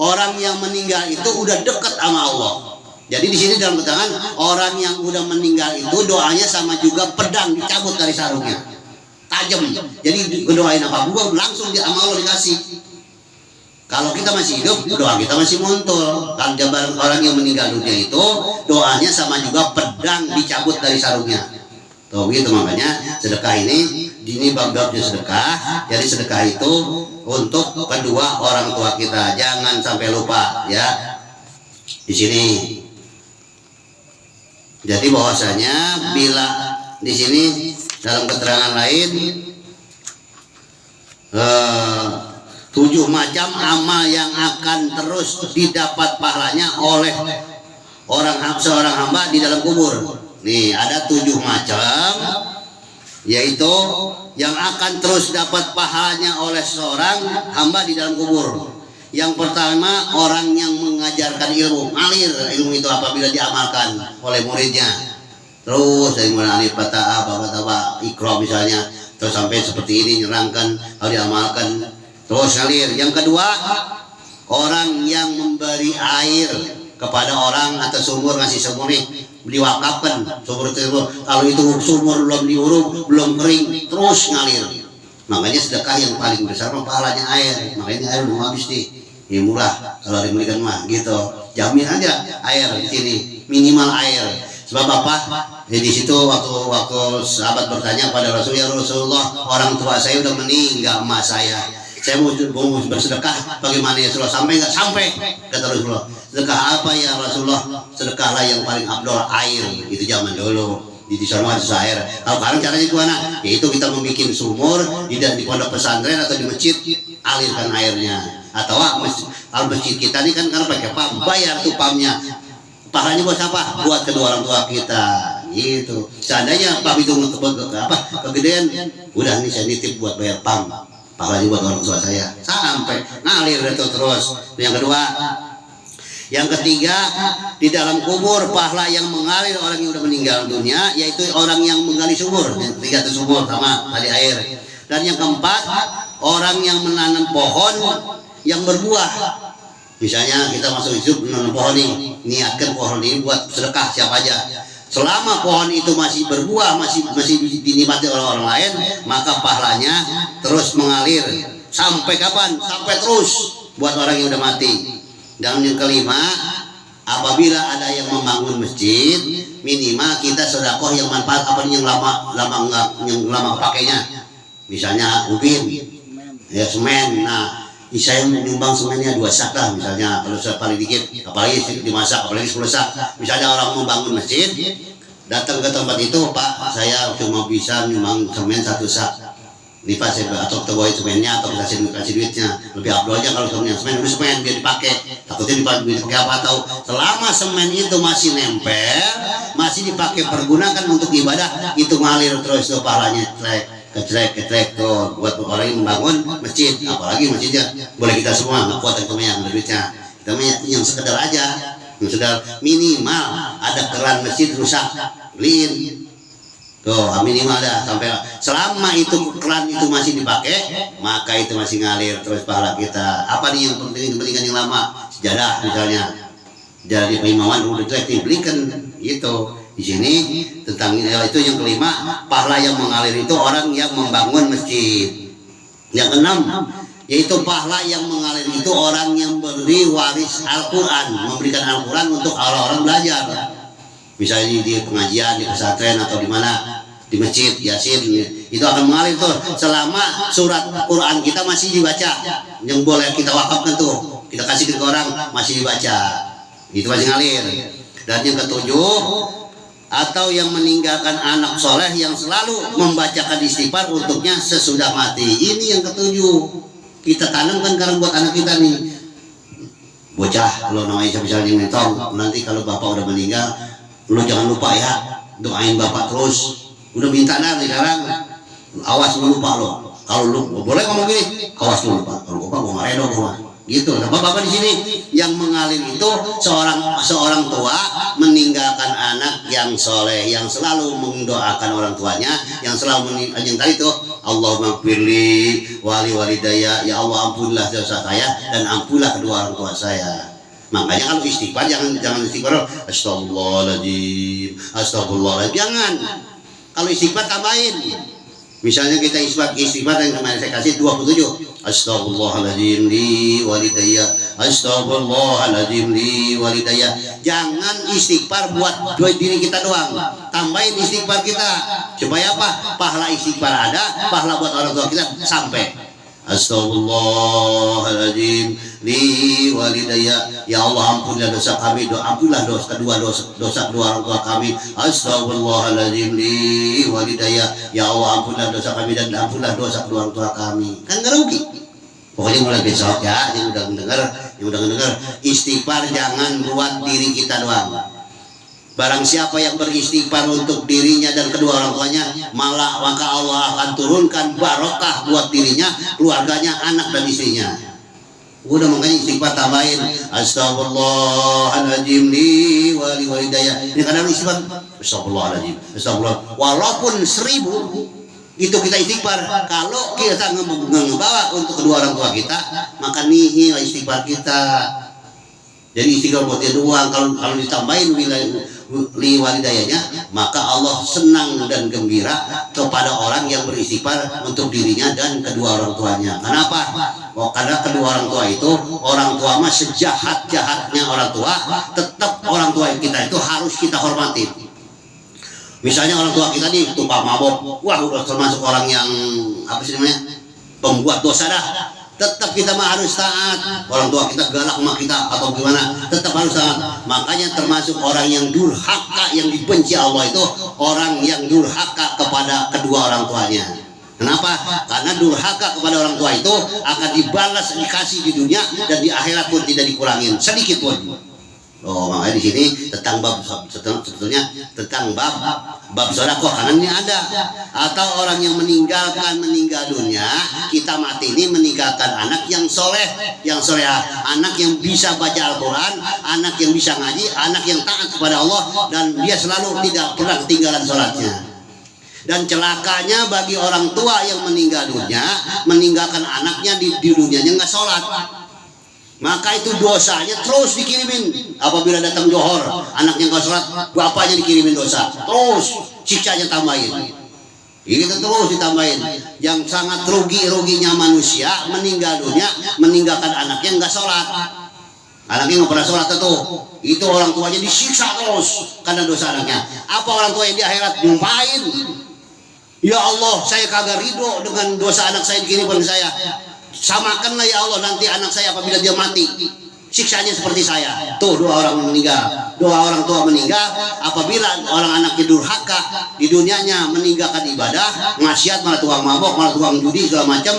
Orang yang meninggal itu udah dekat sama Allah. Jadi di sini dalam keterangan, orang yang udah meninggal itu doanya sama juga pedang dicabut dari sarungnya, tajam. Jadi ngedoain apa gua langsung dia sama Allah dikasih. Kalau kita masih hidup, doa kita masih muncul. Kalau orang yang meninggal dunia itu doanya sama juga pedang dicabut dari sarungnya. Tuh gitu, makanya sedekah ini bab-babnya sedekah. Jadi sedekah itu untuk kedua orang tua kita. Jangan sampai lupa ya. Di sini. Jadi bahwasanya bila di sini dalam keterangan lain 7 macam amal yang akan terus didapat pahalanya oleh seorang hamba di dalam kubur. Nih ada 7 macam, yaitu yang akan terus dapat pahalanya oleh seorang hamba di dalam kubur. Yang pertama, orang yang mengajarkan ilmu, ngalir ilmu itu apabila diamalkan oleh muridnya. Terus dari mulai alif fatah, baba, ikra misalnya, terus sampai seperti ini nyerangkan, kalau diamalkan terus ngalir. Yang kedua, orang yang memberi air kepada orang atau sumur, ngasih sumur nih diwakafkan sumur itu, kalau itu sumur belum diuruk, belum kering, terus ngalir. Makanya sedekah yang paling besar pahalanya air. Makanya air belum habis nih. Ya murah kalau dibelikan mah gitu. Jamin aja air di sini, minimal air. Sebab apa? Jadi di situ waktu sahabat bertanya pada Rasulullah, orang tua saya udah meninggal, emak saya mau bersedekah, bagaimana ya Rasulullah? Sampai nggak sampai? Kata Rasulullah, sedekah apa ya Rasulullah? Sedekahlah yang paling abdol, air. Itu zaman dulu di sana ada air. Kalau sekarang caranya gimana? Yaitu kita membuat sumur di pondok pesantren atau di masjid, alirkan airnya. Atau kalau masjid kita ini kan karena pakai pam, bayar tuh pamnya. Pahalanya buat siapa? Buat kedua orang tua kita. Gitu. Seandainya pam itu kegedean, udah nih saya nitip buat bayar pam. Pahalanya buat orang tua saya. Sampai ngalir itu terus. Yang kedua, yang ketiga, di dalam kubur pahala yang mengalir orang yang sudah meninggal dunia, yaitu orang yang menggali sumur. Yang ketiga itu sumur sama tadi air. Dan yang keempat, orang yang menanam pohon yang berbuah. Misalnya kita masuk hidup menanam pohon ini, niatkan pohon ini buat sedekah siapa aja. Selama pohon itu masih berbuah, masih dinikmati oleh orang lain, maka pahalanya terus mengalir. Sampai kapan? Sampai terus buat orang yang udah mati. Dan yang kelima, apabila ada yang membangun masjid, minimal kita sedekah yang manfaat apa yang lama pakainya. Misalnya ubin, ya semen. Nah, saya menyumbang semennya 2 sak lah misalnya, kalau paling dikit, apalagi dimasak, apalagi 10 sak. Misalnya orang membangun masjid, datang ke tempat itu, Pak, saya cuma bisa menyumbang semen 1 sak. Nih Pak, saya atau bawa semennya atau kasih duitnya. Lebih abdul aja kalau semen biar dipakai. Takutnya dipakai apa tahu. Selama semen itu masih nempel, masih dipakai pergunakan untuk ibadah, itu ngalir terus tuh pahalanya, ketrek tuh buat orang yang membangun masjid. Apalagi masjidnya boleh kita semua nggak kuat yang duitnya. Kita yang sekedar aja, yang sekedar minimal ada keran masjid rusak, beliin. Tuh minimal dah, sampai selama itu keran itu masih dipakai, maka itu masih ngalir terus pahala kita. Apa nih yang penting, kepentingan yang lama? Sejadah misalnya, jadi keimaman udah jelek belikan gitu. Di sini tentang itu yang kelima, pahala yang mengalir itu orang yang membangun masjid. Yang keenam, yaitu pahala yang mengalir itu orang yang beri waris Al-Quran, memberikan Al-Quran untuk orang-orang belajar. Misalnya di pengajian, di pesantren atau di mana, di masjid, Yasin, itu akan mengalir tuh selama surat Quran kita masih dibaca. Yang boleh kita wakafkan tuh, kita kasih ke orang masih dibaca, itu masih ngalir. Dan yang ketujuh, atau yang meninggalkan anak soleh yang selalu membacakan istighfar untuknya sesudah mati. Ini yang ketujuh, kita tanamkan sekarang buat anak kita nih. Bocah, kalau namanya misalnya mentong, nanti kalau bapak udah meninggal, lu jangan lupa ya, doain bapak terus. Udah minta dari sekarang, awas lu lupa lo. Kalau lu boleh ngomong gini, awas lu lupa. Kalau lupa gua marahin dong gua. Gitu. Bapak-bapak di sini yang mengalir itu seorang tua meninggalkan anak yang soleh, yang selalu mendoakan orang tuanya, yang selalu yang tadi itu Allahumma firli wali walidaya, ya Allah ampunilah dosa saya dan ampunilah kedua orang tua saya. Makanya kalau istighfar jangan istighfar astagfirullahaladzim, jangan. Kalau istighfar tambahin. Misalnya kita istighfar yang kemarin saya kasih 27. Astagfirullahaladzim li walidayya, astagfirullahaladzim li walidayya. Jangan istighfar buat diri kita doang. Tambahin istighfar kita. Supaya apa? Pahala istighfar ada, pahala buat orang tua kita sampai. Astagfirullahaladzim li walidayya, ya Allah ampunilah dosa kami, ampunilah dosa kedua orang tua kami. Astagfirullahaladzim li walidayya, ya Allah ampunilah dosa kami dan ampunilah dosa kedua orang tua kami. Kan nggak rugi. Pokoknya mulai besok ya, yang udah mendengar istighfar jangan buat diri kita doang. Barang siapa yang beristighfar untuk dirinya dan kedua orang tuanya, maka Allah akan turunkan barokah buat dirinya, keluarganya, anak dan istrinya. Udah makanya istighfar tambahin astagfirullahaladzim li walidayya. Ini kadang istighfar astagfirullahaladzim, astagfirullah. Walaupun 1000 itu kita istighfar, kalau kita ngebawa untuk kedua orang tua kita, maka nihil istighfar kita. Jadi istighfar buat dia doang. Kalau ditambahin liwalidayanya, maka Allah senang dan gembira kepada orang yang beristighfar untuk dirinya dan kedua orang tuanya. Kenapa? Oh, karena kedua orang tua itu, orang tua mah sejahat-jahatnya orang tua, tetap orang tua kita itu harus kita hormati. Misalnya orang tua kita nih tukang mabok, wah udah termasuk orang yang apa sih namanya, pembuat dosa dah. Tetap kita mah harus taat. Orang tua kita galak sama kita atau gimana, tetap harus taat. Makanya termasuk orang yang durhaka, yang dibenci Allah itu orang yang durhaka kepada kedua orang tuanya. Kenapa? Karena durhaka kepada orang tua itu akan dibalas, dikasih di dunia dan di akhirat pun tidak dikurangin sedikit pun. Oh, makanya di sini tentang bab, sebetulnya tentang bab sedekah, karena ini ada. Atau orang yang meninggal dunia, kita mati ini meninggalkan anak yang soleh, yang solehah, anak yang bisa baca Al-Quran, anak yang bisa ngaji, anak yang taat kepada Allah, dan dia selalu tidak pernah ketinggalan sholatnya. Dan celakanya bagi orang tua yang meninggal dunia, meninggalkan anaknya di dunianya nggak sholat, maka itu dosanya terus dikirimin. Apabila datang johor, anaknya nggak sholat, bapaknya dikirimin dosa, terus siksanya tambahin. Itu terus ditambahin. Yang sangat ruginya manusia meninggal dunia, meninggalkan anaknya nggak sholat. Anaknya nggak pernah sholat itu orang tuanya disiksa terus karena dosa anaknya. Apa orang tua yang di akhirat nyumpahin? Ya Allah, saya kagak ridho dengan dosa anak saya dikirimkan ke saya. Samakanlah ya Allah nanti anak saya apabila dia mati, siksanya seperti saya. Tuh doa orang meninggal, doa orang tua meninggal. Apabila orang anaknya durhaka di dunianya, meninggalkan ibadah, maksiat, malah tukang mabok, malah tukang judi segala macam,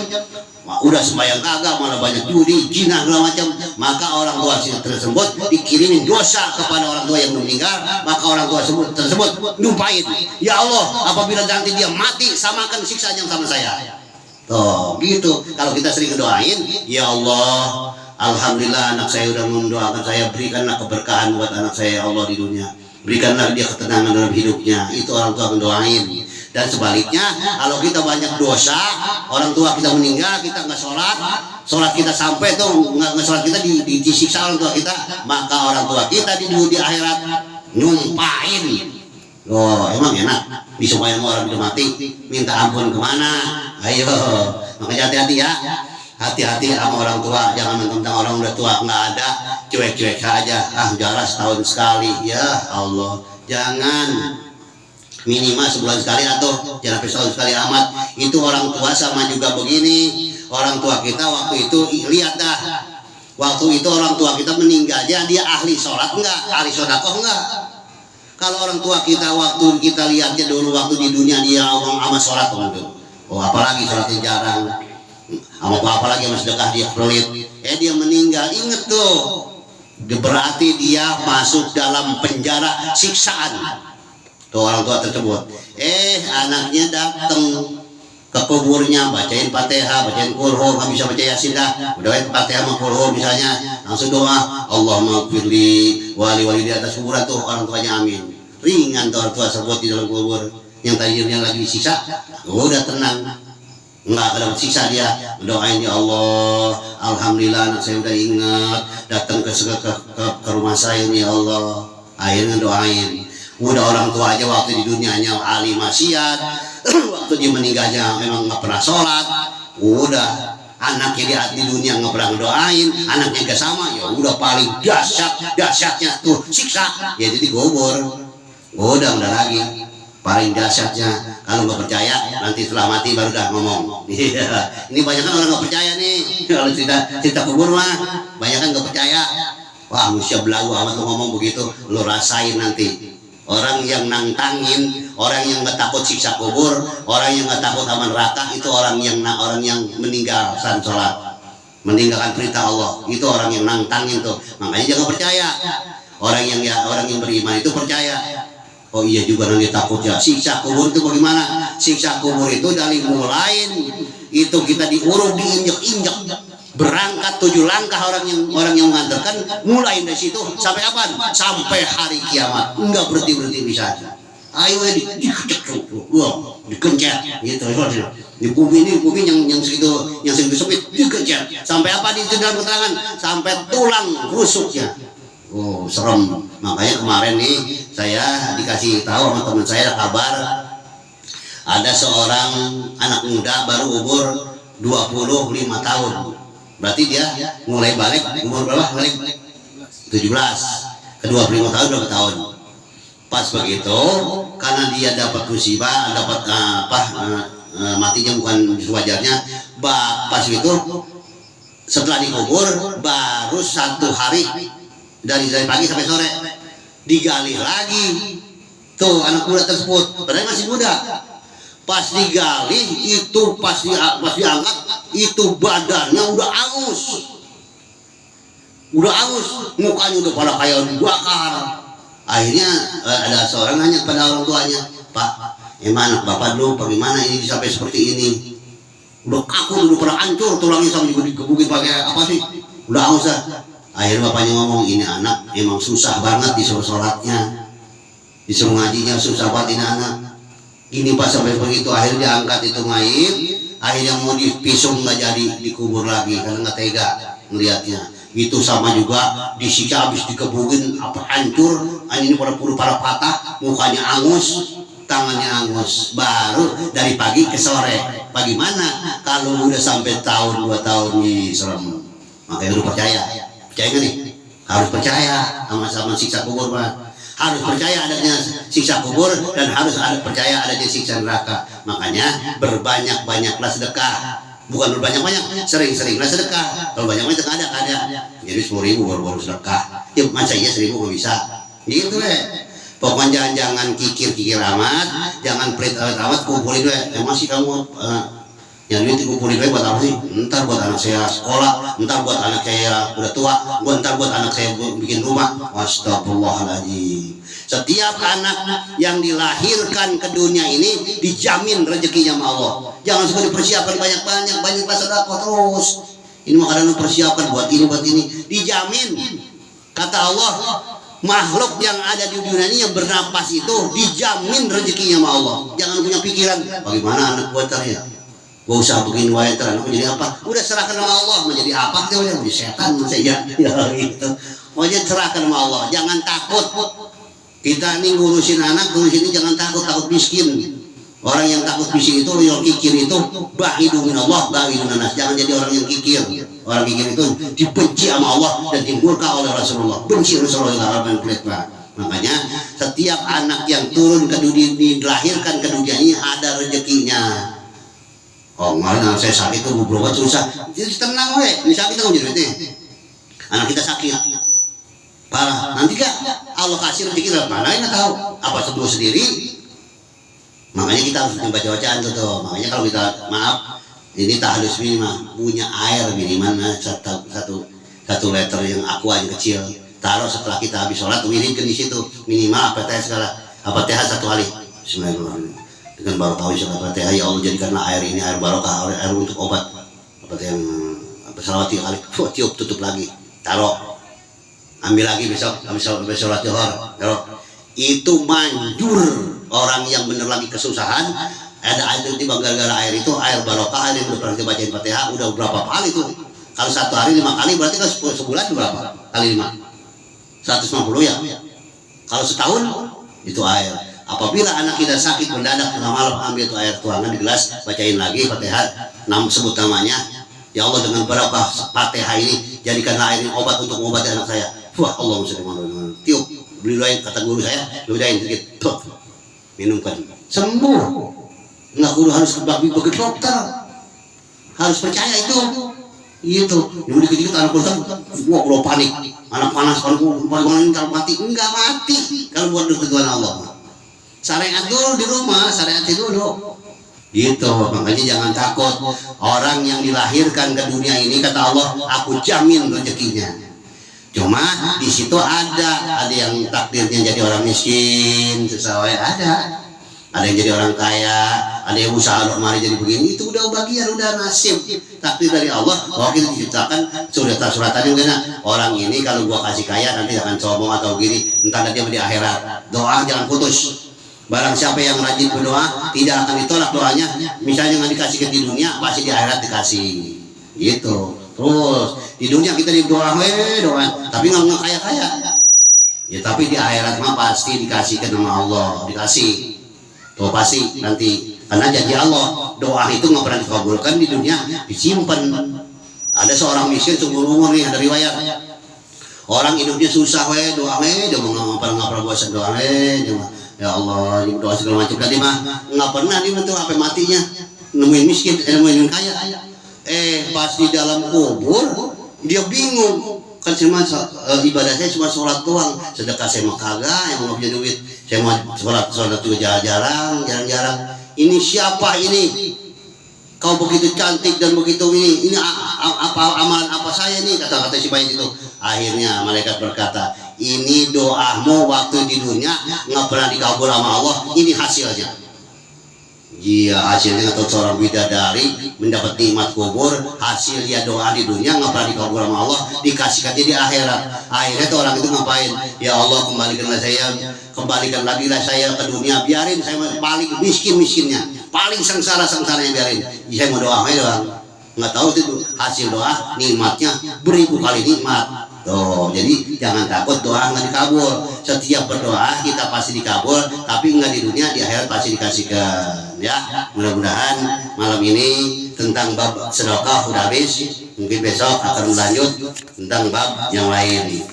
udah sembahyang kagak, malah banyak judi, zina segala macam, maka orang tua tersebut dikirimin dosa kepada orang tua yang meninggal. Maka orang tua tersebut nyumpahin, ya Allah apabila nanti dia mati, samakan siksanya sama saya. Tuh gitu. Kalau kita sering doain, ya Allah, alhamdulillah anak saya udah mendoakan saya, berikanlah keberkahan buat anak saya ya Allah di dunia, berikanlah dia ketenangan dalam hidupnya. Itu orang tua mendoain. Dan sebaliknya, kalau kita banyak dosa, orang tua kita meninggal, kita nggak sholat kita sampai tuh nggak sholat kita disiksa orang tua kita, maka orang tua kita di akhirat nyumpahin. Oh, emang enak disumpahin orang udah mati, minta ampun kemana? Ayo, makanya hati-hati ya, hati-hati sama orang tua. Jangan mentang-mentang orang udah tua nggak ada, cuek-cuek aja. Jalan setahun sekali, ya Allah, jangan. Minimal sebulan sekali atau jangan setahun sekali amat. Itu orang tua sama juga begini. Orang tua kita waktu itu lihat dah, waktu itu orang tua kita meninggalnya dia ahli sholat enggak, ahli sedekah enggak? Kalau orang tua kita waktu kita lihatnya dulu waktu di dunia dia ngomong sama sholat gitu. Oh apalagi sholatnya jarang, apalagi sama sedekah dia pelit. Dia meninggal, inget tuh, berarti dia masuk dalam penjara siksaan. Tuh orang tua tersebut. Anaknya datang ke kuburnya, bacain Fatihah, bacain Qur'an, nggak bisa baca Yasin dah, udah bacain Fatihah sama Qur'an misalnya, langsung doa, Allahumma firli wali di atas kuburan. Tuh orang tuanya amin. Ringan tuh orang tua tersebut di dalam kubur. Yang tadinya lagi disiksa, udah tenang, nggak ada siksa dia. Doain ya Allah, alhamdulillah anak saya udah ingat datang ke rumah saya nih ya Allah. Akhirnya doain. Udah orang tua aja waktu di dunianya ahli maksiat, waktu dia meninggalnya memang nggak pernah sholat. Udah anaknya di dunia nggak pernah doain, anaknya gak sama, ya udah paling dahsyatnya tuh siksa, ya jadi kubur. Udah lagi paling dahsyatnya. Kalau nggak percaya nanti setelah mati baru dah ngomong. Ini banyak kan orang nggak percaya nih kalau cerita kubur mah, banyak kan nggak percaya. Wah manusia belagu amat tuh ngomong begitu, lo rasain nanti. Orang yang nantangin, orang yang nggak takut siksa kubur, orang yang nggak takut sama neraka, itu orang yang meninggalkan sholat, meninggalkan perintah Allah, itu orang yang nantangin tuh. Makanya jangan percaya. Orang yang beriman itu percaya. Oh iya juga nanti takut ya. Siksa kubur itu bagaimana? Siksa kubur itu dari mulai itu kita diurut, diinjek-injek, berangkat 7 langkah orang yang mengantarkan, mulai dari situ sampai apa? Sampai hari kiamat, enggak berhenti bisa. Ayo dikencet gitu. Di bumi yang segitu sempit dikencet. Sampai apa di dalam keterangan? Sampai tulang rusuknya. Oh serem. Makanya kemarin nih saya dikasih tahu sama teman saya kabar ada seorang anak muda baru umur 25 tahun. Berarti dia mulai balik umur berapa? Balik 17. Ke 25 tahun berapa tahun? Pas begitu karena dia dapat musibah, dapat matinya bukan sewajarnya. Pas itu setelah dikubur baru 1 hari dari pagi sampai sore digali lagi tuh anak muda tersebut, padahal masih muda. Pas digali itu pas diangkat itu badannya udah angus, mukanya udah pada kayak dibakar. Akhirnya ada seorang nanya pada orang tuanya, Pak, emang anak bapak dulu bagaimana ini sampai seperti ini? Udah kaku, udah pernah hancur tulangnya sampai juga dikebukin pakai apa sih? Udah angus lah. Akhirnya bapaknya ngomong, ini anak emang susah banget disuruh sholatnya, disuruh ngajinya susah banget ini anak. Ini pas sampai begitu akhirnya diangkat itu mayit, akhirnya mau dipisum nggak jadi, dikubur lagi karena nggak tega melihatnya. Itu sama juga disiksa habis dikebukin apa hancur, ini pada patah, mukanya angus, tangannya angus. Baru dari pagi ke sore. Bagaimana kalau udah sampai tahun 2 tahun di serem? Makanya udah percaya nggak nih? Harus percaya sama siksa kubur, Pak. Harus percaya adanya siksa kubur dan harus percaya adanya siksa neraka. Makanya berbanyak-banyaklah sedekah. Bukan berbanyak-banyak, sering-seringlah sedekah. Kalau banyak-banyak ada. Jadi 10.000 baru sedekah. Ya masa iya 1.000 nggak bisa. Gitu Pokoknya jangan kikir amat, jangan pelit amat, kumpulin emang sih kamu yang duit dikumpulin buat apa sih? Ntar buat anak saya sekolah, ntar buat anak saya udah tua, ntar buat anak saya bikin rumah. Astagfirullahaladzim. Setiap anak yang dilahirkan ke dunia ini dijamin rezekinya sama Allah. Jangan suka dipersiapkan banyak sedekah terus. Ini makanan persiapkan buat ini, dijamin. Kata Allah, makhluk yang ada di dunia ini yang bernapas itu dijamin rezekinya sama Allah. Jangan punya pikiran bagaimana anak buat ya. Gak usah begini wae anak menjadi apa? Udah serahkan sama Allah, menjadi apa? Dia udah menjadi setan saja. Ya gitu. Wajib serahkan sama Allah. Jangan takut. Kita ini ngurusin anak, ngurusin ini jangan takut miskin. Orang yang takut miskin itu, yang kikir itu, bahidu minallah, bahidu nanas. Jangan jadi orang yang kikir. Orang kikir itu dibenci sama Allah dan dimurka oleh Rasulullah. Benci Rasulullah dan pelit. Makanya setiap anak yang turun ke dunia, dilahirkan ke dunia ini ada rezekinya. Oh, kemarin anak saya sakit tuh berobat susah. Jadi tenang ini sakit tuh jadi anak kita sakit parah. Nanti gak Allah kasih rezeki mana nggak tahu. Apa sembuh sendiri? Makanya kita harus baca bacaan tuh. Makanya kalau kita maaf ini tahlus minimal punya air minimal satu liter yang aqua yang kecil. Taruh setelah kita habis sholat wiridkan di situ minimal Al-Fatihah 1 kali. Bismillahirrahmanirrahim. Dengan barokah Al-Fatihah, ya Allah jadikanlah air ini air barokah, air untuk obat. Al-Fatihah salawat 3 kali, tiup tutup lagi, taruh, ambil lagi besok sholat zuhur, taruh. Itu manjur orang yang bener lagi kesusahan, ada air di gara-gara air itu air barokah, air yang udah pernah dibacain Fatihah, udah berapa kali tuh? Kalau 1 hari 5 kali berarti kan sebulan berapa kali 5? 150 ya. Kalau setahun itu air. Apabila anak kita sakit mendadak tengah malam, ambil itu air tuangan di gelas, bacain lagi Fatihah, sebut namanya. Ya Allah dengan barokah Fatihah ini jadikanlah air ini obat untuk mengobati anak saya. Wah Allah subhanahu. Tiup, beli doain kata guru saya, doain sedikit, tuh minumkan, sembuh. Nggak kudu harus ke dokter, harus percaya itu. Itu, yang dikit-dikit anak perusahaan, wah kalau panik, anak panas, kalau mati, enggak mati kalau buat ketentuan Allah. Syariat dulu di rumah, syariat dulu. Gitu, makanya jangan takut. Orang yang dilahirkan ke dunia ini kata Allah, aku jamin rezekinya. Cuma di situ ada yang takdirnya jadi orang miskin, sesuai ada yang jadi orang kaya, ada yang usaha mari jadi begini. Itu udah bagian, udah nasib takdir dari Allah. Bahwa kita diciptakan sudah suratan juga. Orang ini kalau gua kasih kaya nanti akan sombong atau gini, entar dia di akhirat. Doa jangan putus. Barang siapa yang rajin berdoa tidak akan ditolak doanya. Misalnya nggak dikasih di dunia, pasti di akhirat dikasih. Gitu. Terus di dunia kita doa, tapi nggak kaya-kaya. Ya tapi di akhirat mah pasti dikasihkan sama Allah, dikasih. Tuh pasti nanti, karena janji Allah, doa itu nggak pernah dikabulkan di dunia, disimpan. Ada seorang miskin seumur umur nih, ada riwayat. Orang hidupnya susah doa dia mau nggak pernah bosan doa dia mah, ya Allah, doa segala macam. Tadi mah nggak pernah dia tuh sampai matinya nemuin miskin, nemuin kaya. Pas di dalam kubur dia bingung. Kan cuma ibadah saya cuma sholat doang, sedekah saya mah kagak, yang mau punya duit saya mau sholat juga jarang. Ini siapa ini? Kau begitu cantik dan begitu ini apa amalan apa saya nih, kata si bayi itu. Akhirnya malaikat berkata, ini doamu waktu di dunia nggak pernah dikabul sama Allah, ini hasilnya. Iya, hasilnya atau seorang bidadari mendapat nikmat kubur, hasil dia doa di dunia nggak pernah dikabul sama Allah, dikasihkan di akhirat. Akhirnya tuh orang itu ngapain? Ya Allah, kembalikan lagi saya ke dunia, biarin saya paling miskinnya, paling sengsara-sengsaranya, biarin. Saya mau doa doang. Nggak tahu itu hasil doa, nikmatnya beribu kali nikmat. Tuh, jadi jangan takut doa nggak dikabul. Setiap berdoa kita pasti dikabul, tapi nggak di dunia, di akhirat pasti dikasihkan. Ya, mudah-mudahan malam ini tentang bab sedekah udah habis. Mungkin besok akan lanjut tentang bab yang lain.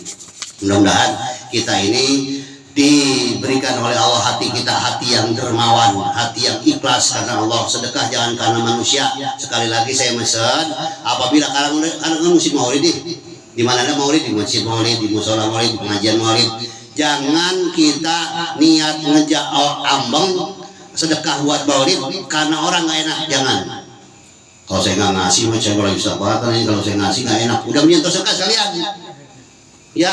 Mudah-mudahan kita ini diberikan oleh Allah hati kita, hati yang dermawan, hati yang ikhlas karena Allah. Sedekah jangan karena manusia. Sekali lagi saya mesen, apabila kadang musim maulid di mana ada maulid, di masjid maulid, di musola maulid, di pengajian maulid, jangan kita niat ngejak ambeng sedekah buat maulid karena orang nggak enak. Jangan. Kalau saya nggak ngasih, saya lagi sahabatan ini, kalau saya ngasih nggak enak, udah menyentuh sedekah sekalian. Ya.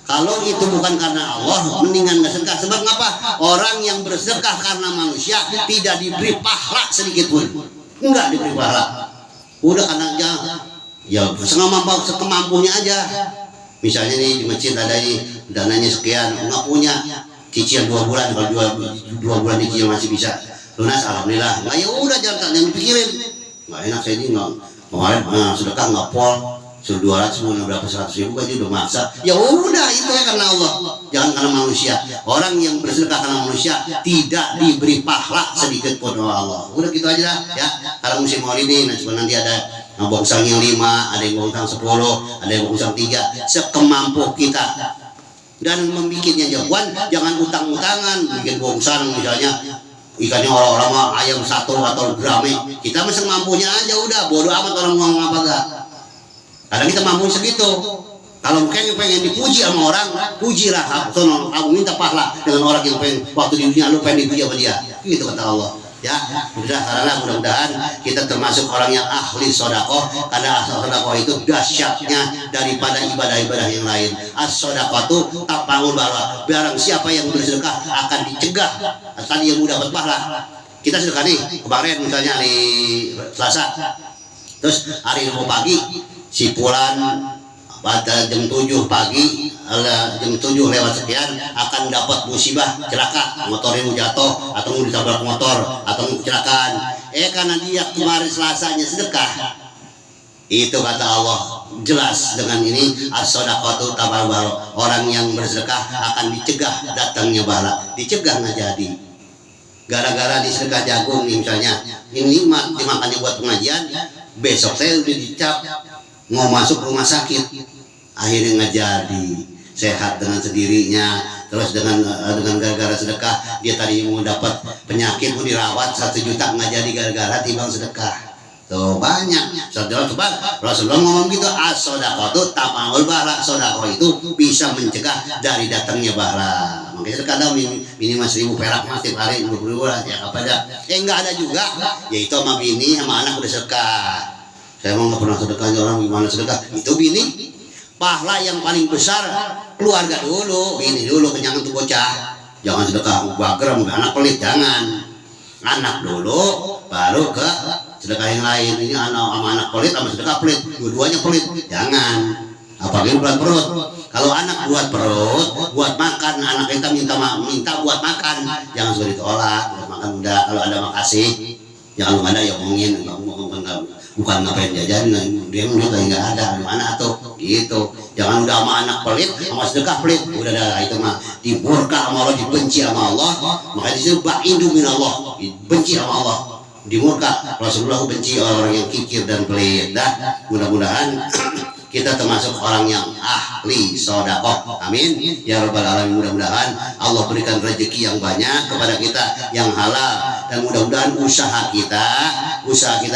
Kalau itu bukan karena Allah, mendingan nggak sedekah. Sebab ngapa? Orang yang bersedekah karena manusia tidak diberi pahala sedikit pun, enggak diberi pahala. Udah karena ya sekemampunya aja. Misalnya nih di masjid ada dananya sekian, nggak punya, cicil 2 bulan. Kalau 2 bulan cicil masih bisa lunas, alhamdulillah. Nah ya udah, jangan dipikirin. Nggak enak saya ini nggak kemarin sedekah nggak pol. Suruh 200 mau berapa 100 ribu kan dia udah maksa. Ya udah, itu ya karena Allah, jangan karena manusia. Orang yang bersedekah karena manusia tidak diberi pahala sedikit pun oleh Allah. Udah gitu aja ya. Kalau musim maulid ini nanti ada bongsang yang 5, ada yang bongsang 10, ada yang bongsang 3, sekemampu kita. Dan membikinnya jagoan, jangan utang-utangan bikin bongsang misalnya. Ikannya orang-orang mah ayam 1 atau grame, kita masih mampunya aja udah, bodoh amat orang ngomong apa enggak. Kadang kita mampu segitu. Kalau pengen dipuji sama orang, pujilah. Kamu minta pahala dengan orang yang pengen waktu di dunia lu pengen dipuji sama dia. Gitu kata Allah. Ya, mudah-mudahan kita termasuk orang yang ahli sedekah, karena sedekah itu dahsyatnya daripada ibadah-ibadah yang lain. As-sedekah itu tapangul bala. Barang siapa yang bersedekah akan dicegah tadi yang mudah dapat pahala. Kita sedekah nih kemarin misalnya hari Selasa. Terus hari Rabu pagi si Pulan pada jam 7 pagi, jam 7 lewat sekian akan dapat musibah, celaka, motornya mau jatuh atau mau ditabrak motor atau mau kecelakaan. Karena dia kemarin Selasanya sedekah, itu kata Allah jelas dengan ini, as-shadaqatu tabal baro. Orang yang bersedekah akan dicegah datangnya bala, dicegah nggak jadi. Gara-gara disedekah jagung nih misalnya, ini nikmat dimakannya buat pengajian, besok saya udah dicap mau masuk rumah sakit, akhirnya nggak jadi, sehat dengan sendirinya. Terus dengan gara-gara sedekah, dia tadi mau dapat penyakit mau dirawat 1 juta, nggak jadi gara-gara timbang sedekah. Tuh banyak. Coba Rasulullah ngomong gitu, as-shadaqatu tapangul bala. Sedekah itu bisa mencegah dari datangnya bala. Makanya kadang minimal 1.000 perak setiap hari, 20 ribu ya apa aja. Nggak ada juga, yaitu sama bini sama anak udah sedekah. Saya emang nggak pernah sedekahnya, orang gimana sedekah? Itu bini. Pahala yang paling besar keluarga dulu, bini dulu, kenyang tuh bocah. Jangan sedekah bagram, anak pelit, jangan. Anak dulu, baru ke sedekah yang lain. Ini anak sama anak pelit sama sedekah pelit, dua-duanya pelit, jangan. Apalagi buat perut. Kalau anak buat perut, buat makan, anak kita minta buat makan, jangan sudah ditolak. Buat makan udah, kalau ada makasih. Jangan ada ya ngomongin, bukan ngapain jajan, dia kayak nggak ada, mana tuh, gitu. Jangan udah sama anak pelit, sama sedekah pelit, udah dah itu mah dimurka sama Allah, dibenci sama Allah. Makanya disebut ba'indu minallah, benci sama Allah, dimurka. Rasulullah benci orang yang kikir dan pelit. Dah, mudah-mudahan kita termasuk orang yang ahli sedekah. Amin ya rabbal alamin. Mudah-mudahan Allah berikan rezeki yang banyak kepada kita yang halal, dan mudah-mudahan usaha kita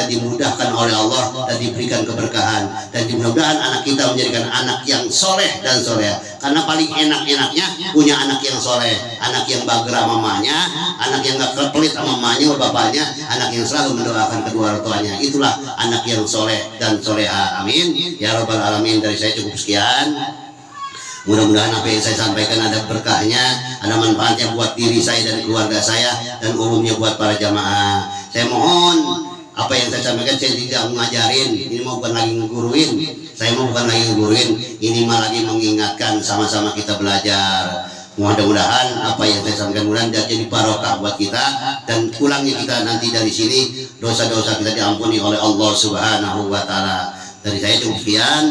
dimudahkan oleh Allah dan diberikan keberkahan, dan mudah-mudahan anak kita menjadikan anak yang soleh dan soleh. Karena paling enak-enaknya punya anak yang soleh, anak yang bagra mamanya, anak yang gak pelit sama mamanya atau bapaknya, anak yang selalu mendoakan kedua orang tuanya. Itulah anak yang soleh dan soleha. Amin ya rabbal alamin. Dari saya cukup sekian. Mudah-mudahan apa yang saya sampaikan ada berkahnya, ada manfaatnya buat diri saya dan keluarga saya, dan umumnya buat para jamaah. Saya mohon apa yang saya sampaikan saya tidak ngajarin, ini mau bukan lagi ngeguruin, saya mau bukan lagi ngeguruin, ini mah lagi mengingatkan, sama-sama kita belajar. Mudah-mudahan apa yang saya sampaikan mudah jadi barokah buat kita, dan pulangnya kita nanti dari sini dosa-dosa kita diampuni oleh Allah Subhanahu wa taala. Dari saya cukup sekian.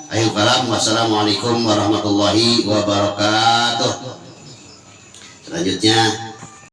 Akhirul kalam, wassalamualaikum warahmatullahi wabarakatuh. Selanjutnya